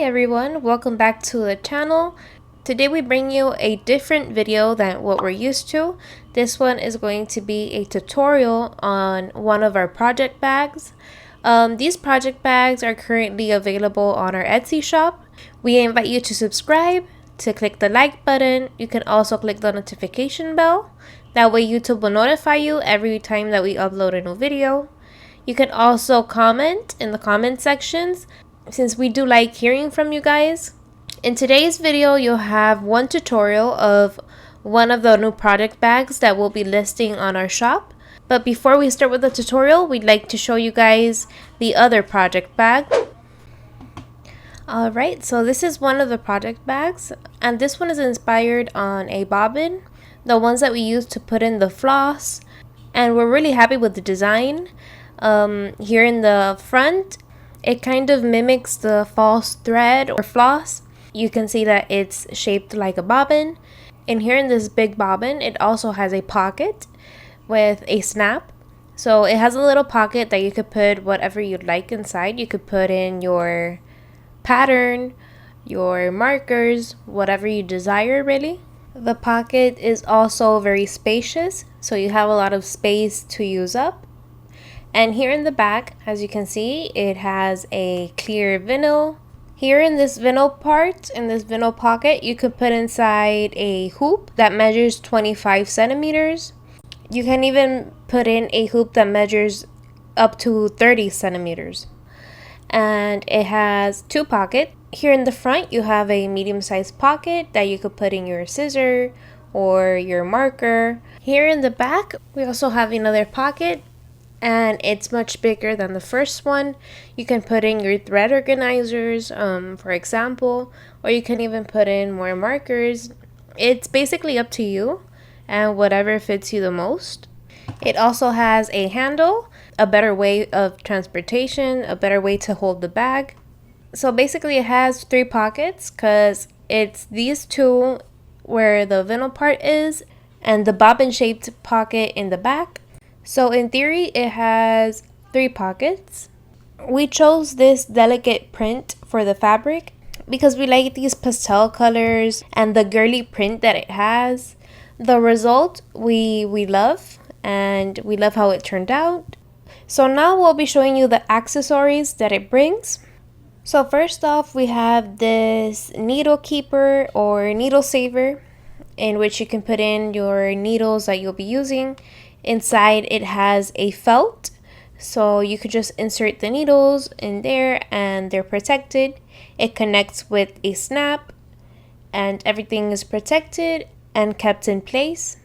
everyone, welcome back to the channel. Today we bring you a different video than what we're used to. This one is going to be a tutorial on one of our project bags. These project bags are currently available on our Etsy shop. We invite you to subscribe, to click the like button. You can also click the notification bell. That way YouTube will notify you every time that we upload a new video. You can also comment in the comment sections, since we do like hearing from you guys. In today's video, you'll have one tutorial of one of the new product bags that we'll be listing on our shop. But before we start with the tutorial, we'd like to show you guys the other project bag. Alright, so this is one of the project bags, and this one is inspired on a bobbin, the ones that we use to put in the floss, and we're really happy with the design. Here in the front, it kind of mimics the false thread or floss. You can see that it's shaped like a bobbin. And here in this big bobbin, it also has a pocket with a snap. So it has a little pocket that you could put whatever you'd like inside. You could put in your pattern, your markers, whatever you desire really. The pocket is also very spacious, so you have a lot of space to use up. And here in the back, as you can see, it has a clear vinyl. Here in this vinyl part, in this vinyl pocket, you could put inside a hoop that measures 25 centimeters. You can even put in a hoop that measures up to 30 centimeters. And it has two pockets. Here in the front, you have a medium-sized pocket that you could put in your scissor or your marker. Here in the back, we also have another pocket, and it's much bigger than the first one. You can put in your thread organizers, for example, or you can even put in more markers. It's basically up to you and whatever fits you the most. It also has a handle, a better way of transportation, a better way to hold the bag. So basically it has three pockets, because it's these two where the vinyl part is and the bobbin shaped pocket in the back. So in theory, it has three pockets. We chose this delicate print for the fabric because we like these pastel colors and the girly print that it has. The result we love, and we love how it turned out. So now we'll be showing you the accessories that it brings. So first off, we have this needle keeper or needle saver, in which you can put in your needles that you'll be using. Inside it has a felt, so you could just insert the needles in there and they're protected. It connects with a snap and everything is protected and kept in place.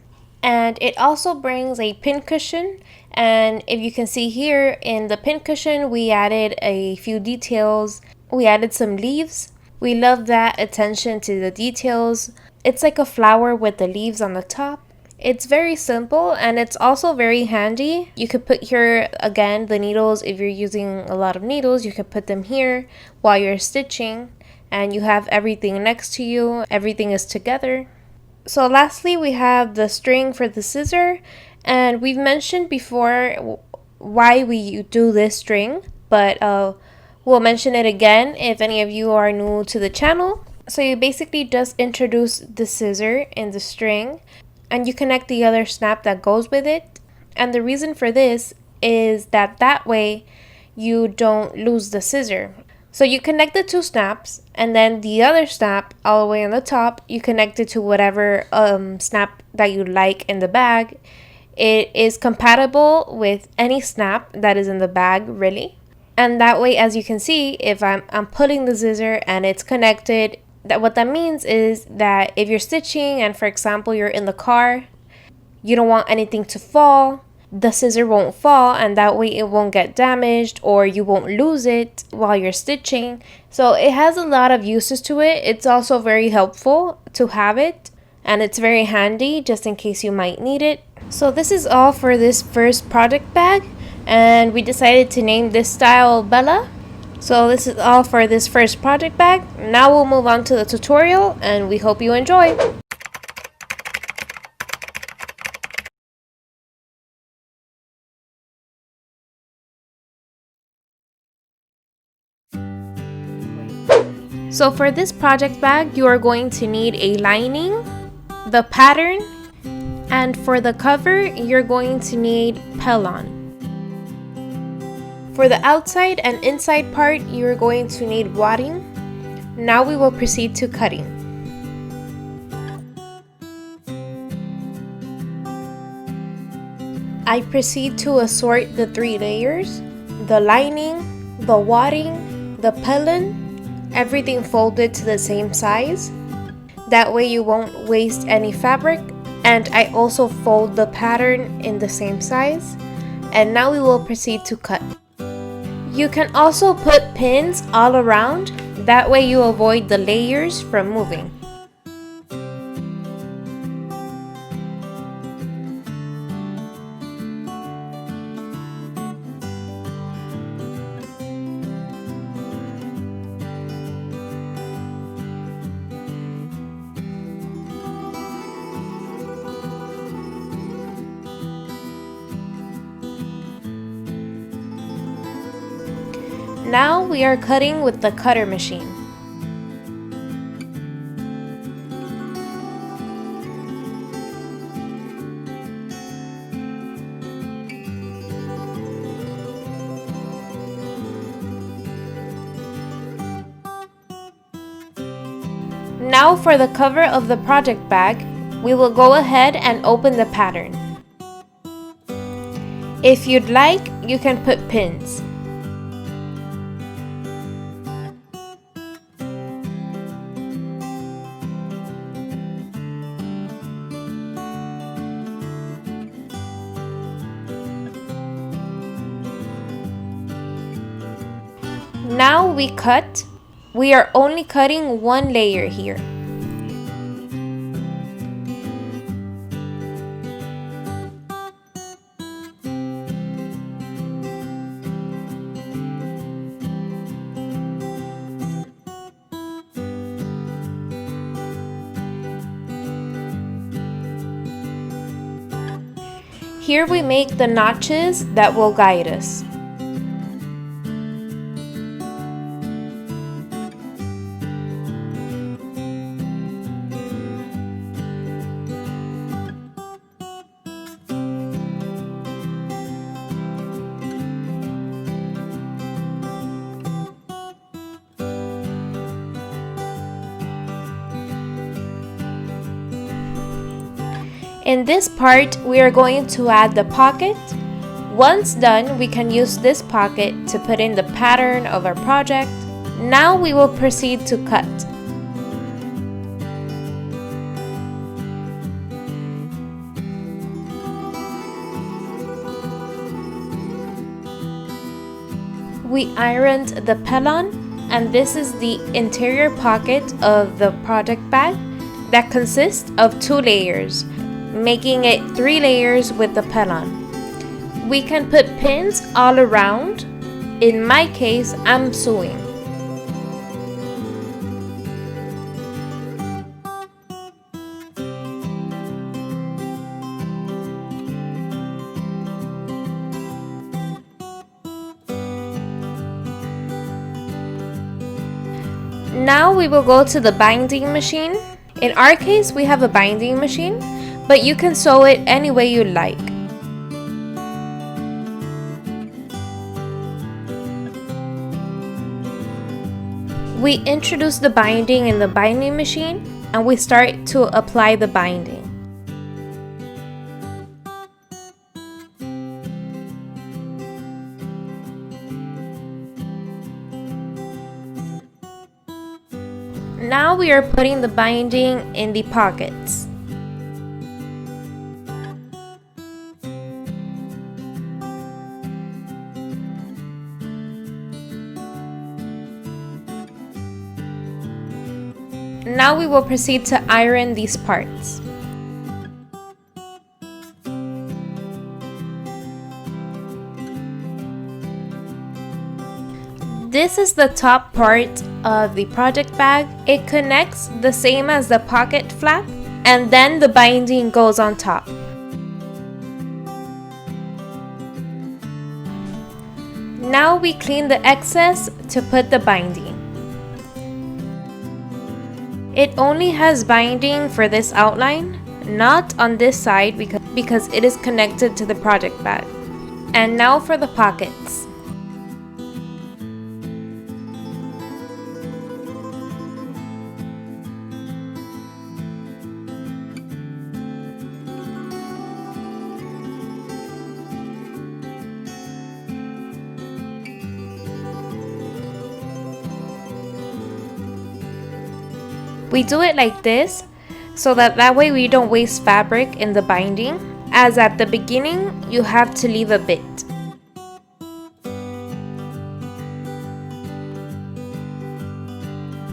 And it also brings a pin cushion, and if you can see here in the pin cushion, we added a few details. We added some leaves. We love that attention to the details. It's like a flower with the leaves on the top. It's very simple, and it's also very handy. You could put here, again, the needles. If you're using a lot of needles, you could put them here while you're stitching, and you have everything next to you. Everything is together. So lastly, we have the string for the scissor, and we've mentioned before why we do this string, but we'll mention it again if any of you are new to the channel. So you basically just introduce the scissor in the string, and you connect the other snap that goes with it. And the reason for this is that way you don't lose the scissor. So you connect the two snaps, and then the other snap all the way on the top, you connect it to whatever snap that you like in the bag. It is compatible with any snap that is in the bag, really. And that way, as you can see, if I'm pulling the scissor and it's connected, what that means is that if you're stitching and, for example, you're in the car, you don't want anything to fall, the scissor won't fall, and that way it won't get damaged or you won't lose it while you're stitching. So it has a lot of uses to it. It's also very helpful to have it, and it's very handy just in case you might need it. So this is all for this first project bag, and we decided to name this style Bella. So this is all for this first project bag. Now we'll move on to the tutorial, and we hope you enjoy. So for this project bag, you are going to need a lining, the pattern, and for the cover, you're going to need Pellon. For the outside and inside part, you're going to need wadding. Now we will proceed to cutting. I proceed to assort the 3 layers, the lining, the wadding, the Pellon, everything folded to the same size. That way you won't waste any fabric. And I also fold the pattern in the same size. And now we will proceed to cut. You can also put pins all around. That way you avoid the layers from moving. Now we are cutting with the cutter machine. Now for the cover of the project bag, we will go ahead and open the pattern. If you'd like, you can put pins. Now we cut. We are only cutting 1 layer here. Here we make the notches that will guide us. In this part, we are going to add the pocket. Once done, we can use this pocket to put in the pattern of our project. Now we will proceed to cut. We ironed the Pellon, and this is the interior pocket of the project bag that consists of 2 layers, making it 3 layers with the Pellon. We can put pins all around. In my case, I'm sewing. Now we will go to the binding machine. In our case, we have a binding machine, but you can sew it any way you like. We introduce the binding in the binding machine and we start to apply the binding. Now we are putting the binding in the pockets. Now we will proceed to iron these parts. This is the top part of the project bag. It connects the same as the pocket flap, and then the binding goes on top. Now we clean the excess to put the binding. It only has binding for this outline, not on this side because it is connected to the project bag. And now for the pockets. We do it like this so that way we don't waste fabric in the binding, as at the beginning you have to leave a bit.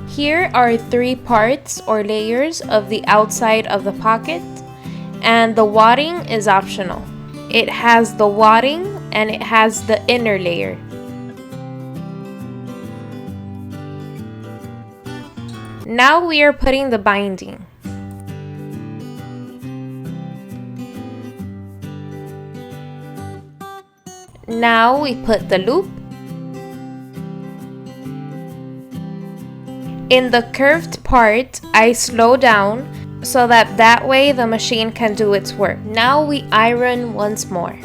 Here are 3 parts or layers of the outside of the pocket, and the wadding is optional. It has the wadding and it has the inner layer. Now we are putting the binding. Now we put the loop. In the curved part, I slow down so that way the machine can do its work. Now we iron once more.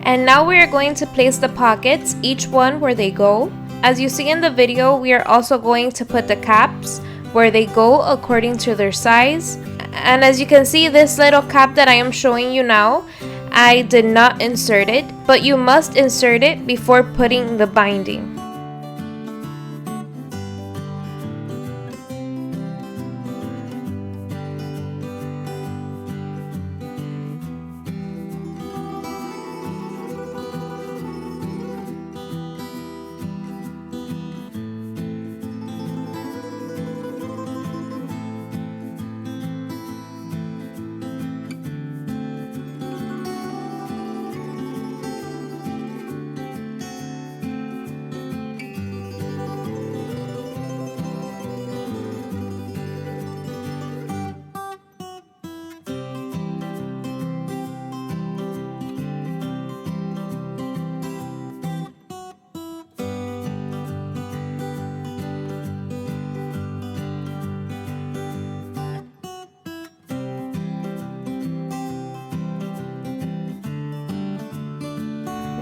And now we are going to place the pockets, each one where they go. As you see in the video, we are also going to put the caps where they go according to their size. And as you can see, this little cap that I am showing you now, I did not insert it, but you must insert it before putting the binding.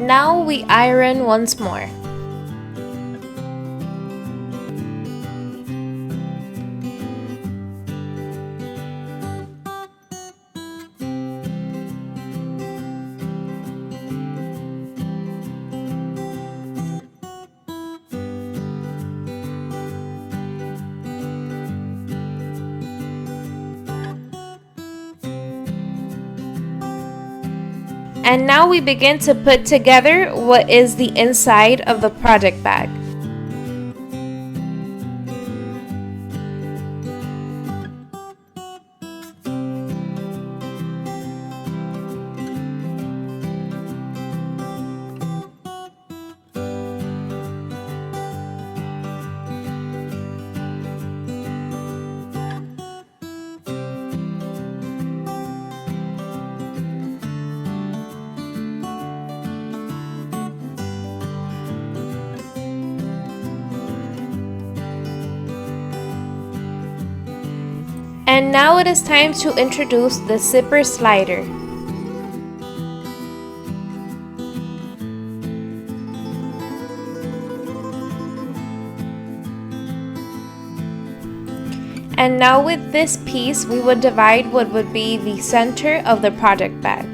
Now we iron once more. And now we begin to put together what is the inside of the project bag. And now it is time to introduce the zipper slider. And now with this piece, we would divide what would be the center of the project bag.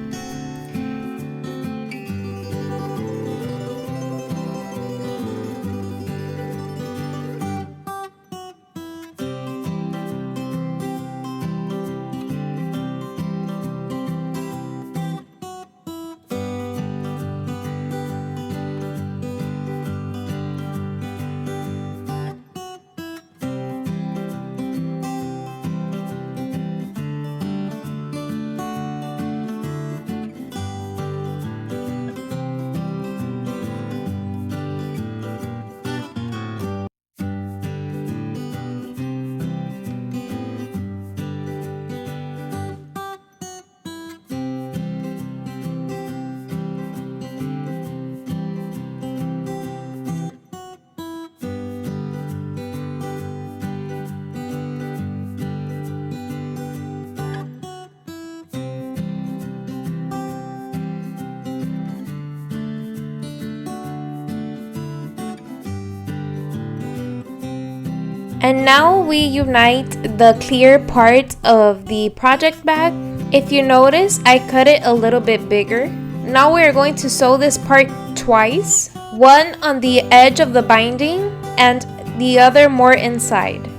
And now we unite the clear part of the project bag. If you notice, I cut it a little bit bigger. Now we are going to sew this part twice, one on the edge of the binding and the other more inside.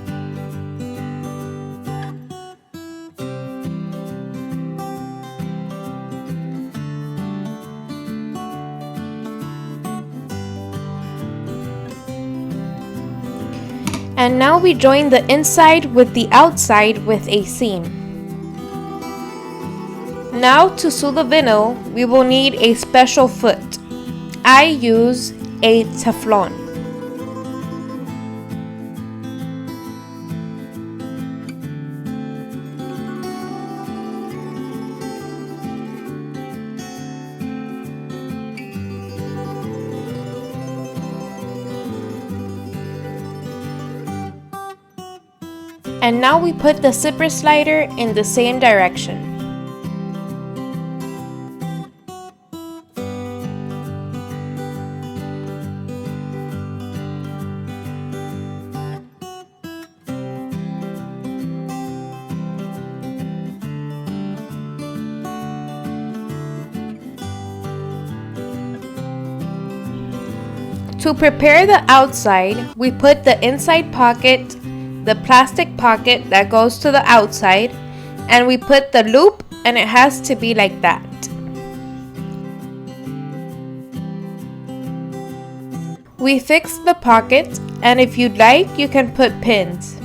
And now we join the inside with the outside with a seam. Now to sew the vinyl, we will need a special foot. I use a Teflon. And now we put the zipper slider in the same direction. To prepare the outside, we put the inside pocket, the plastic pocket that goes to the outside, and we put the loop, and it has to be like that. We fix the pocket, and if you'd like, you can put pins.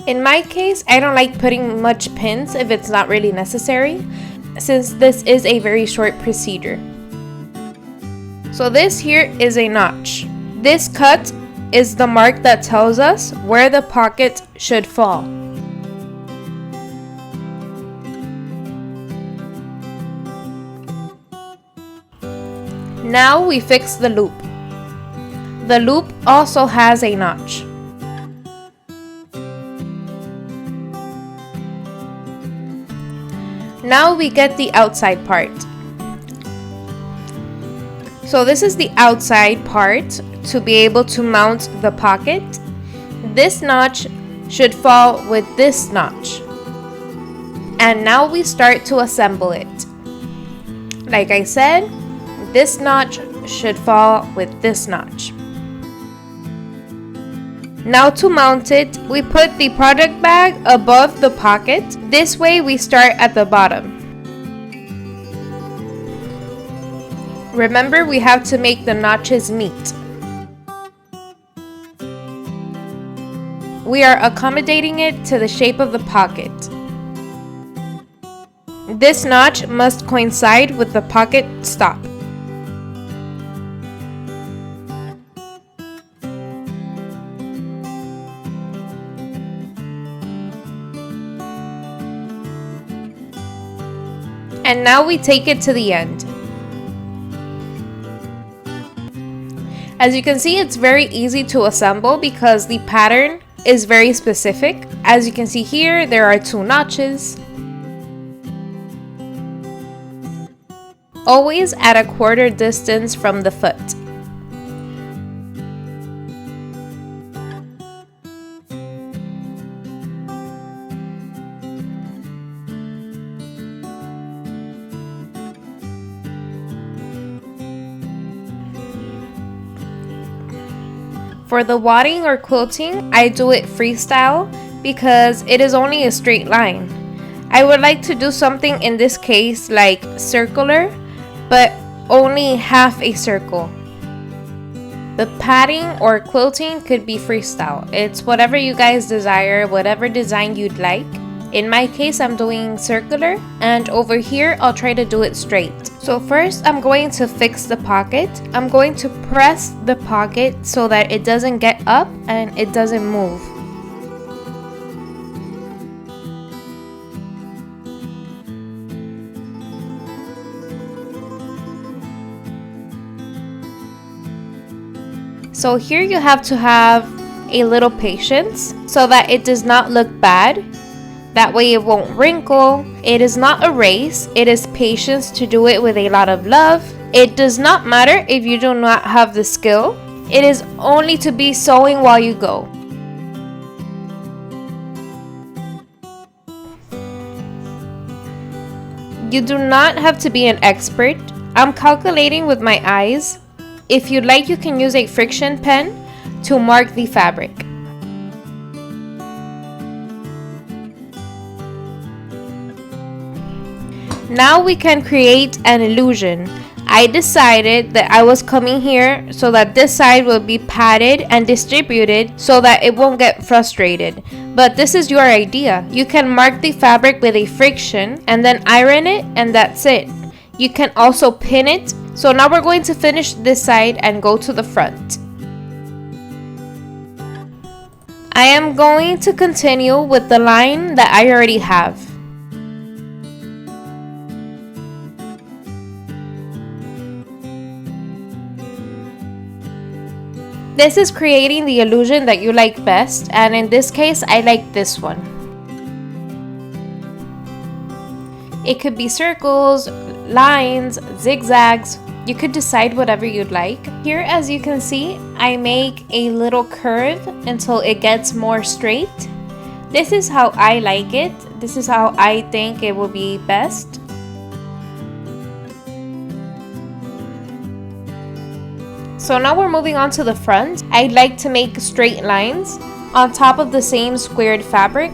In my case, I don't like putting much pins if it's not really necessary, since this is a very short procedure. So this here is a notch. This cut is the mark that tells us where the pocket should fall. Now we fix the loop. The loop also has a notch. Now we get the outside part. So this is the outside part to be able to mount the pocket. This notch should fall with this notch. And now we start to assemble it. Like I said, this notch should fall with this notch. Now to mount it, we put the project bag above the pocket. This way we start at the bottom. Remember, we have to make the notches meet. We are accommodating it to the shape of the pocket. This notch must coincide with the pocket stop. And now we take it to the end. As you can see, it's very easy to assemble because the pattern is very specific. As you can see here, there are 2 notches. Always at a quarter distance from the foot. For the wadding or quilting, I do it freestyle because it is only a straight line. I would like to do something in this case like circular, but only half a circle. The padding or quilting could be freestyle. It's whatever you guys desire, whatever design you'd like. In my case, I'm doing circular, and over here, I'll try to do it straight. So first, I'm going to fix the pocket. I'm going to press the pocket so that it doesn't get up and it doesn't move. So here you have to have a little patience so that it does not look bad. That way it won't wrinkle. It is not a race. It is patience to do it with a lot of love. It does not matter if you do not have the skill. It is only to be sewing while you go. You do not have to be an expert. I'm calculating with my eyes. If you'd like, you can use a friction pen to mark the fabric. Now we can create an illusion. I decided that I was coming here so that this side will be padded and distributed so that it won't get frustrated. But this is your idea. You can mark the fabric with a friction and then iron it, and that's it. You can also pin it. So now we're going to finish this side and go to the front. I am going to continue with the line that I already have. This is creating the illusion that you like best, and in this case, I like this one. It could be circles, lines, zigzags. You could decide whatever you'd like. Here, as you can see, I make a little curve until it gets more straight. This is how I like it. This is how I think it will be best. So now we're moving on to the front. I'd like to make straight lines on top of the same squared fabric.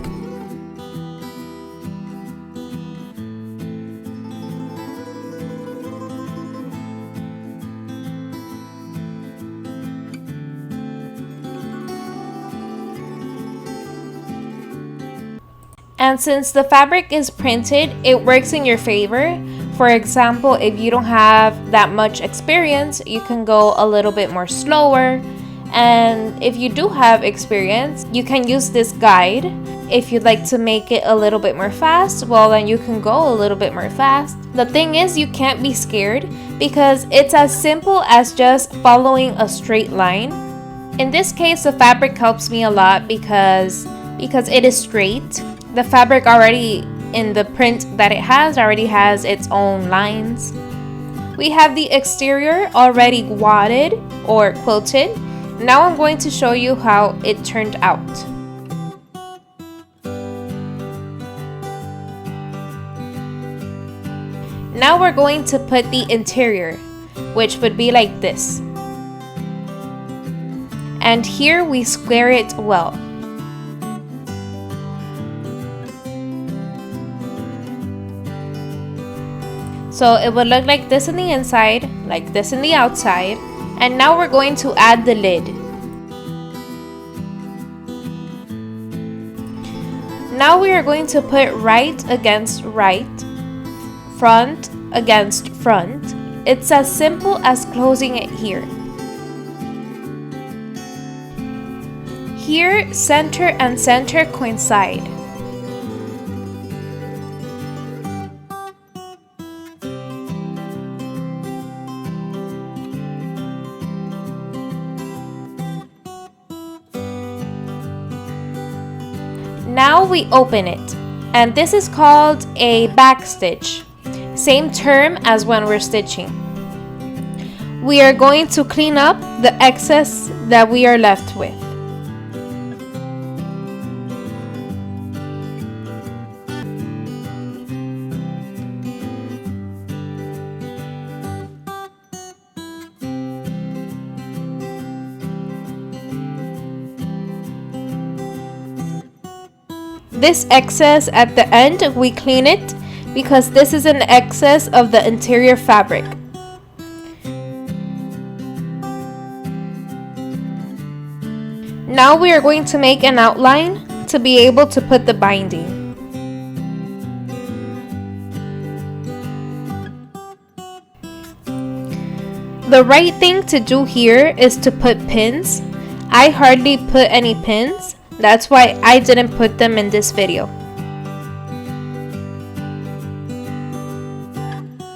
And since the fabric is printed, it works in your favor. For example, if you don't have that much experience, you can go a little bit more slower. And if you do have experience, you can use this guide. If you'd like to make it a little bit more fast, well, then you can go a little bit more fast. The thing is, you can't be scared because it's as simple as just following a straight line. In this case, the fabric helps me a lot because it is straight. The fabric already in the print that it has already has its own lines. We have the exterior already wadded or quilted. Now I'm going to show you how it turned out. Now we're going to put the interior, which would be like this. And here we square it well. So it would look like this on the inside, like this on the outside. And now we're going to add the lid. Now we are going to put right against right, front against front. It's as simple as closing it here. Here, center and center coincide. Now we open it, and this is called a back stitch. Same term as when we're stitching. We are going to clean up the excess that we are left with. This excess at the end, we clean it because this is an excess of the interior fabric. Now we are going to make an outline to be able to put the binding. The right thing to do here is to put pins. I hardly put any pins. That's why I didn't put them in this video.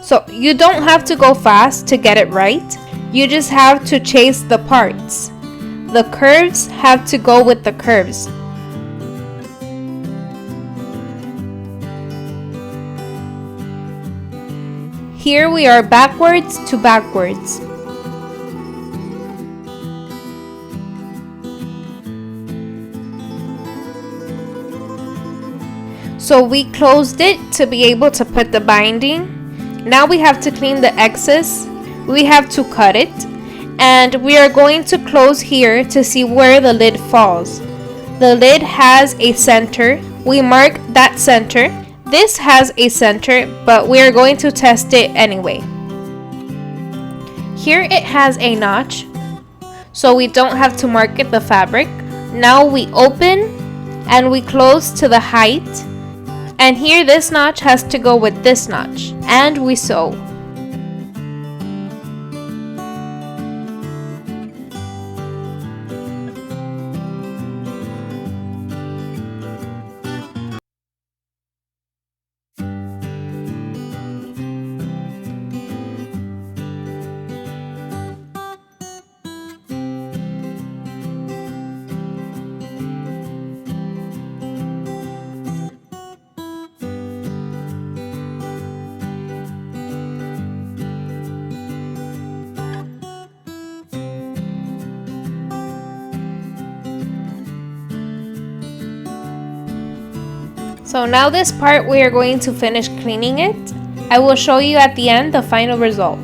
So you don't have to go fast to get it right. You just have to chase the parts. The curves have to go with the curves. Here we are backwards to backwards. So we closed it to be able to put the binding. Now we have to clean the excess. We have to cut it. And we are going to close here to see where the lid falls. The lid has a center. We mark that center. This has a center, but we are going to test it anyway. Here it has a notch, so we don't have to mark the fabric. Now we open and we close to the height. And here this notch has to go with this notch. And we sew. So now this part we are going to finish cleaning it. I will show you at the end the final result.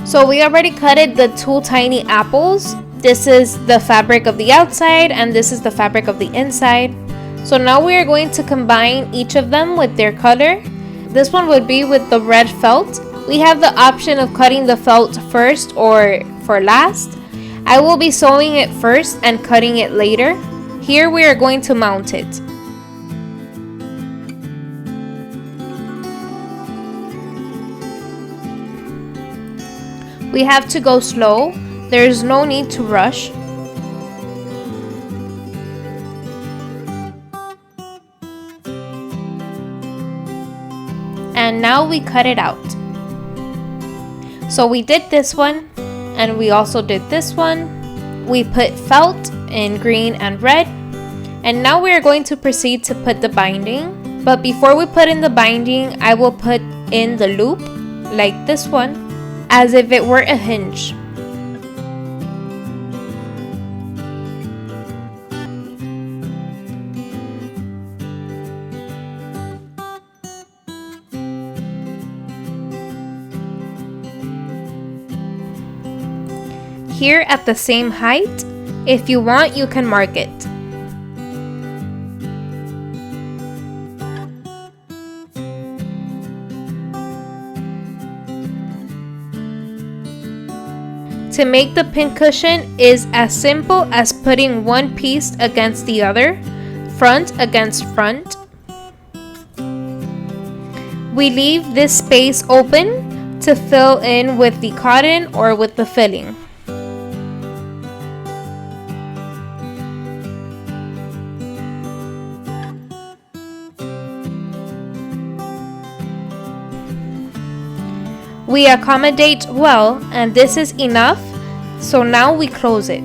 So we already cutted the two tiny apples. This is the fabric of the outside and this is the fabric of the inside. So now we are going to combine each of them with their color. This one would be with the red felt. We have the option of cutting the felt first or for last. I will be sewing it first and cutting it later. Here we are going to mount it. We have to go slow. There's no need to rush. And now we cut it out. So we did this one and we also did this one. We put felt in green and red. And now we are going to proceed to put the binding. But before we put in the binding, I will put in the loop like this one, as if it were a hinge. Here at the same height. If you want, you can mark it. To make the pincushion is as simple as putting one piece against the other, front against front. We leave this space open to fill in with the cotton or with the filling. We accommodate well, and this is enough, so now we close it.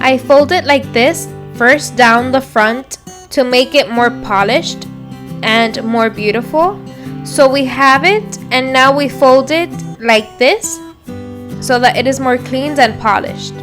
I fold it like this, first down the front to make it more polished and more beautiful. So we have it, and now we fold it like this so that it is more clean and polished.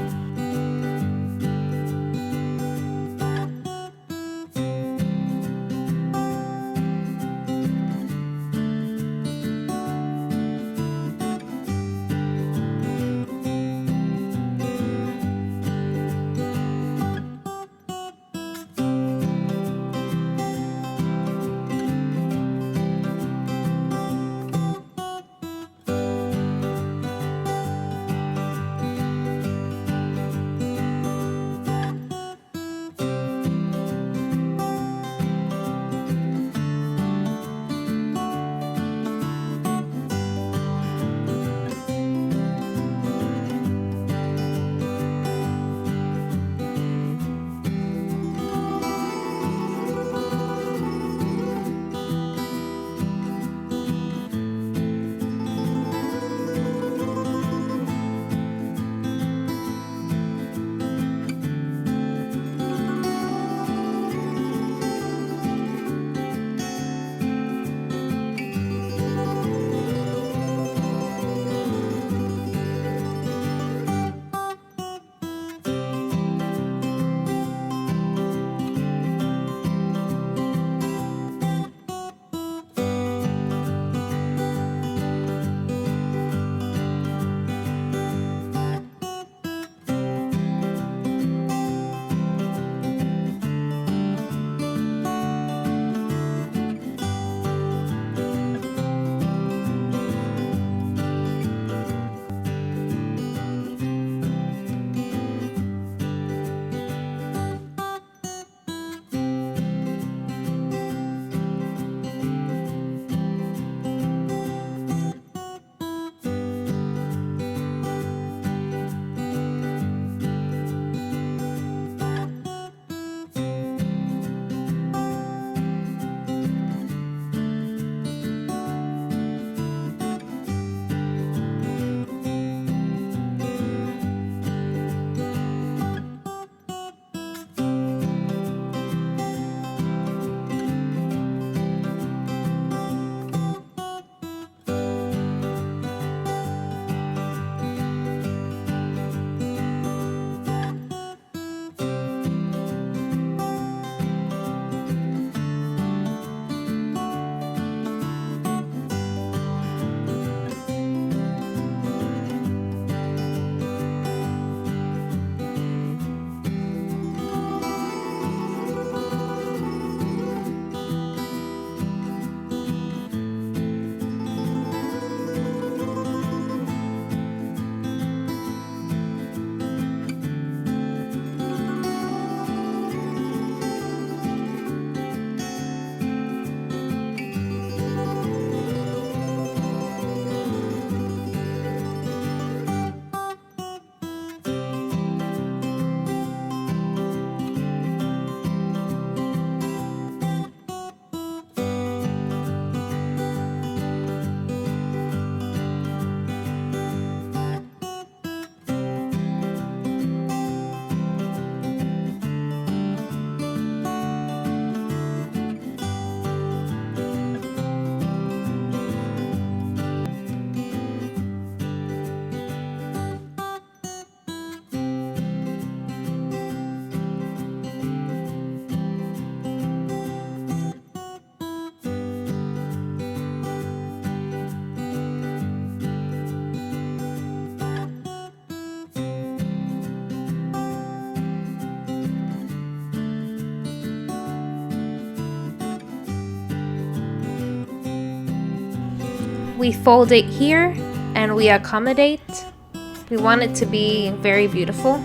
We fold it here and we accommodate. We want it to be very beautiful.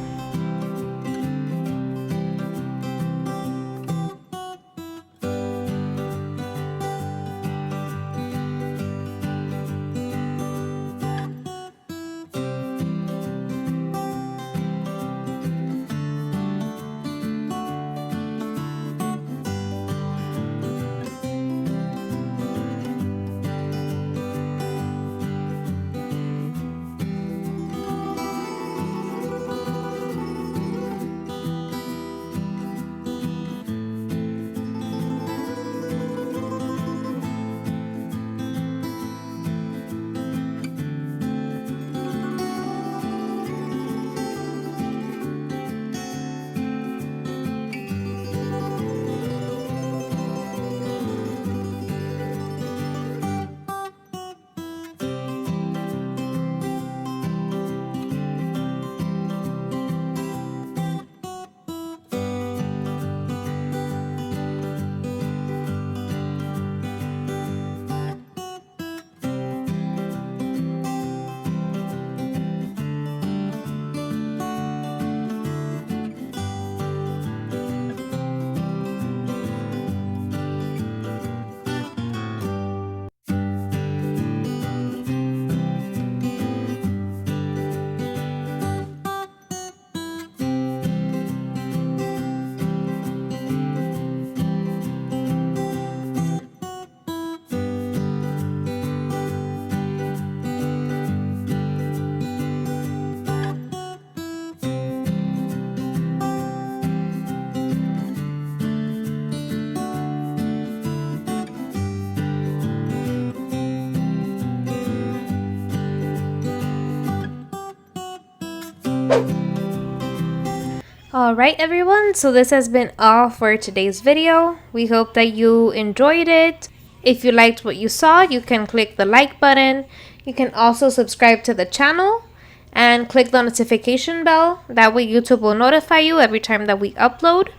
Alright everyone, so this has been all for today's video. We hope that you enjoyed it. If you liked what you saw, you can click the like button. You can also subscribe to the channel and click the notification bell. That way YouTube will notify you every time that we upload.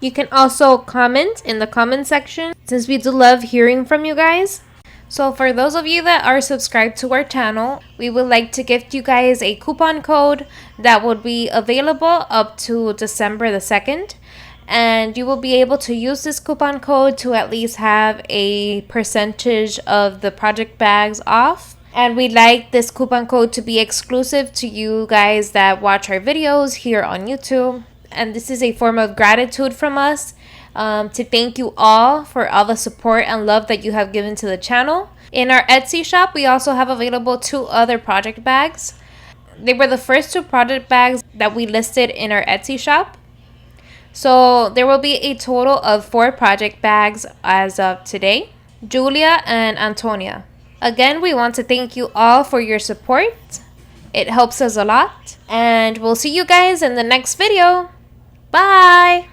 You can also comment in the comment section since we do love hearing from you guys. So for those of you that are subscribed to our channel, we would like to gift you guys a coupon code that will be available up to December the 2nd. And you will be able to use this coupon code to at least have a percentage of the project bags off. And we'd like this coupon code to be exclusive to you guys that watch our videos here on YouTube. And this is a form of gratitude from us. To thank you all for all the support and love that you have given to the channel. In our Etsy shop, we also have available 2 other project bags. They were the first 2 project bags that we listed in our Etsy shop. So there will be a total of 4 project bags as of today. Julia and Antonia. Again, we want to thank you all for your support. It helps us a lot. And we'll see you guys in the next video. Bye!